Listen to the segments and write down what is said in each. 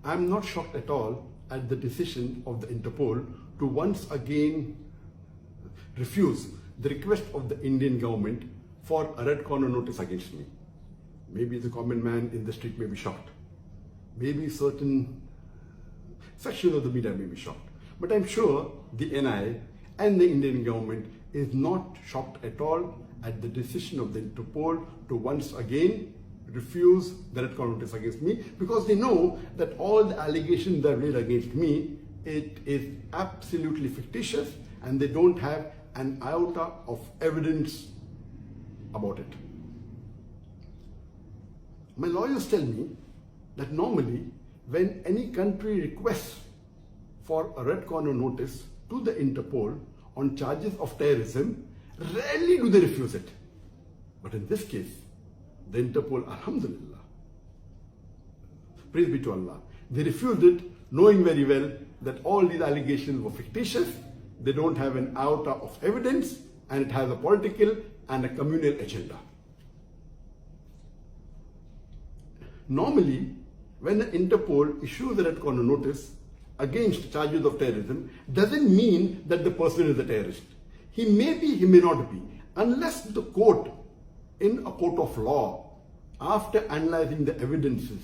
I'm not shocked at all at the decision of the Interpol to once again refuse the request of the Indian government for a red corner notice against me. Maybe the common man in the street may be shocked. Maybe certain sections of the media may be shocked. But I'm sure the NIA and the Indian government is not shocked at all at the decision of the Interpol to once again refuse the red corner notice against me, because they know that all the allegations that are made against me, it is absolutely fictitious and they don't have an iota of evidence about it. My lawyers tell me that normally when any country requests for a red corner notice to the Interpol on charges of terrorism, rarely do they refuse it. But in this case, the Interpol, alhamdulillah, praise be to Allah, they refused it, knowing very well that all these allegations were fictitious, they don't have an iota of evidence, and it has a political and a communal agenda. Normally, when the Interpol issues a red corner notice against charges of terrorism, doesn't mean that the person is a terrorist. He may be, he may not be, unless the court, in a court of law, after analyzing the evidences,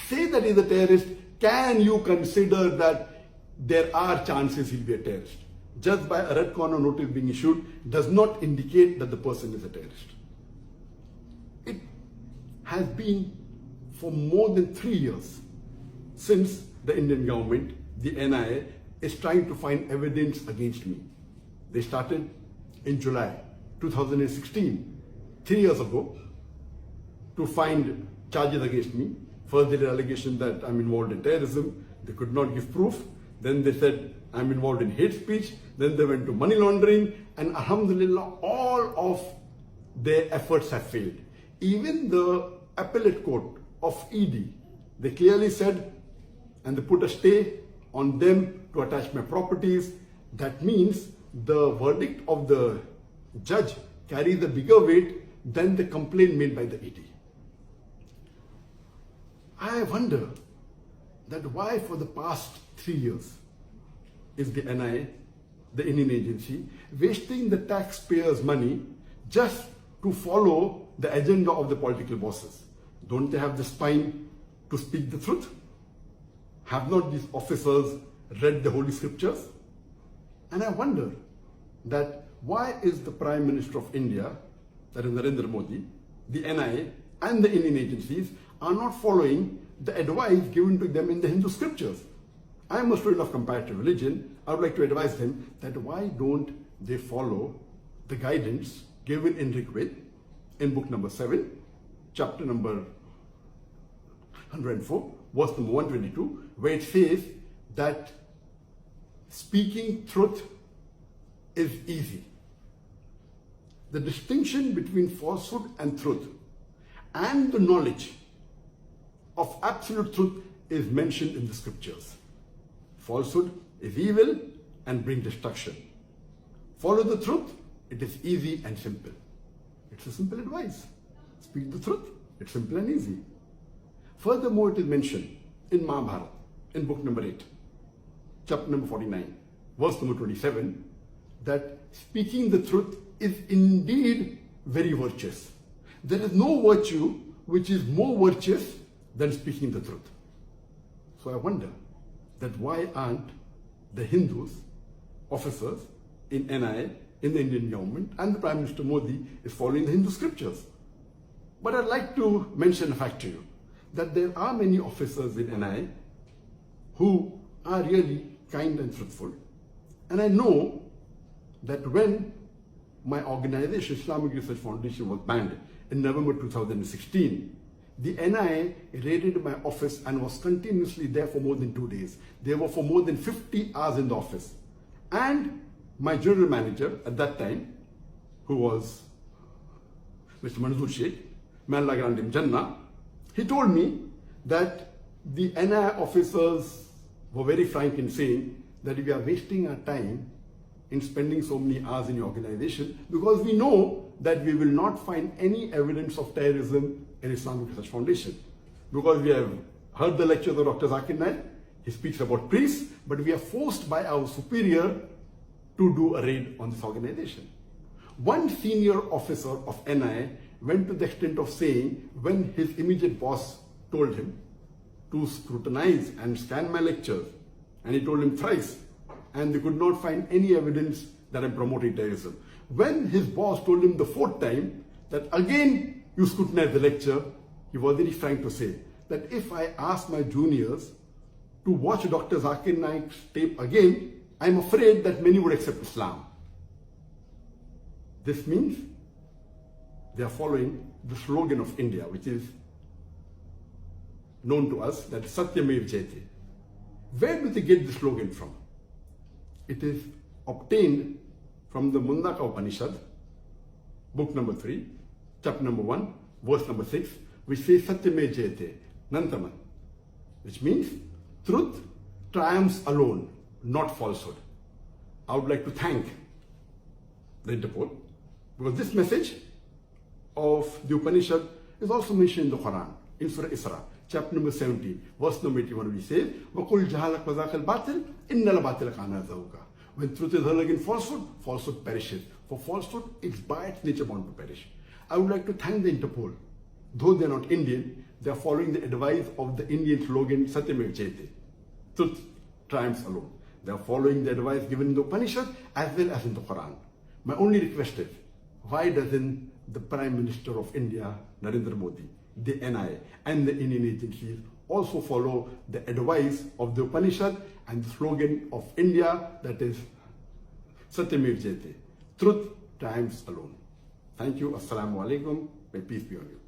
say that he's a terrorist, can you consider that there are chances he'll be a terrorist? Just by a red corner notice being issued does not indicate that the person is a terrorist. It has been for more than 3 years since the Indian government, the NIA, is trying to find evidence against me. They started in July 2016, 3 years ago, to find charges against me. First they did allegation that I'm involved in terrorism. They could not give proof. Then they said I'm involved in hate speech. Then they went to money laundering, and alhamdulillah, all of their efforts have failed. Even the appellate court of ED, they clearly said, and they put a stay on them to attach my properties. That means the verdict of the judge carries a bigger weight than the complaint made by the ED. I wonder that why for the past 3 years is the NIA, the Indian agency, wasting the taxpayers' money just to follow the agenda of the political bosses? Don't they have the spine to speak the truth? Have not these officers read the Holy Scriptures? And I wonder that why is the Prime Minister of India, that is Narendra Modi, the NIA and the Indian agencies are not following the advice given to them in the Hindu scriptures? I am a student of comparative religion. I would like to advise them that why don't they follow the guidance given in Rigved in book number 7, chapter number 104, verse number 122, where it says that speaking truth is easy. The distinction between falsehood and truth and the knowledge of absolute truth is mentioned in the scriptures. Falsehood is evil and brings destruction. Follow the truth, it is easy and simple. It's a simple advice. Speak the truth, it's simple and easy. Furthermore, it is mentioned in Mahabharata, in book number 8, chapter number 49, verse number 27, that speaking the truth is indeed very virtuous. There is no virtue which is more virtuous than speaking the truth. So I wonder that why aren't the Hindus, officers in NIA, in the Indian government, and the Prime Minister Modi is following the Hindu scriptures? But I'd like to mention a fact to you, that there are many officers in NIA who are really kind and truthful. And I know that when my organization, Islamic Research Foundation, was banned in November 2016, the NIA raided my office and was continuously there for more than 2 days. They were for more than 50 hours in the office. And my general manager at that time, who was Mr. Manzoor Sheikh, may Allah grant him Jannah, he told me that the NIA officers were very frank in saying that we are wasting our time in spending so many hours in your organization because we know that we will not find any evidence of terrorism in Islamic Research Foundation, because we have heard the lectures of Dr. Zakir Naik. He speaks about peace, but we are forced by our superior to do a raid on this organization. One senior officer of NI went to the extent of saying, when his immediate boss told him to scrutinize and scan my lectures, and he told him thrice, and they could not find any evidence that I'm promoting terrorism. When his boss told him the fourth time that again you scrutinize the lecture, he was very frank to say that if I ask my juniors to watch Dr. Zakir Naik's tape again, I'm afraid that many would accept Islam. This means they are following the slogan of India, which is known to us, that Satyamev Jayate. Where do they get the slogan from? It is obtained from the Mundaka Upanishad, book number 3, chapter number 1, verse number 6, which says Satyamev Jayate, Nantaman, which means truth triumphs alone, not falsehood. I would like to thank the Interpol, because this message of the Upanishad is also mentioned in the Quran, in Surah Isra, chapter number 17, verse number 81, which says, وَقُلْ جَهَلَكْ وَذَاكَ الْبَاطِلِ إِنَّ الْبَاطِلَ كَانَ زَهُوقًا. When truth is hurled against falsehood, falsehood perishes. For falsehood, it's by its nature bound to perish. I would like to thank the Interpol. Though they are not Indian, they are following the advice of the Indian slogan, Satyamev Jayate. Truth triumphs alone. They are following the advice given in the Upanishad as well as in the Quran. My only request is, why doesn't the Prime Minister of India, Narendra Modi, the NI and the Indian agencies also follow the advice of the Upanishad and the slogan of India, that is Satyamev Jayate. Truth triumphs alone. Thank you. Assalamu alaikum. May peace be on you.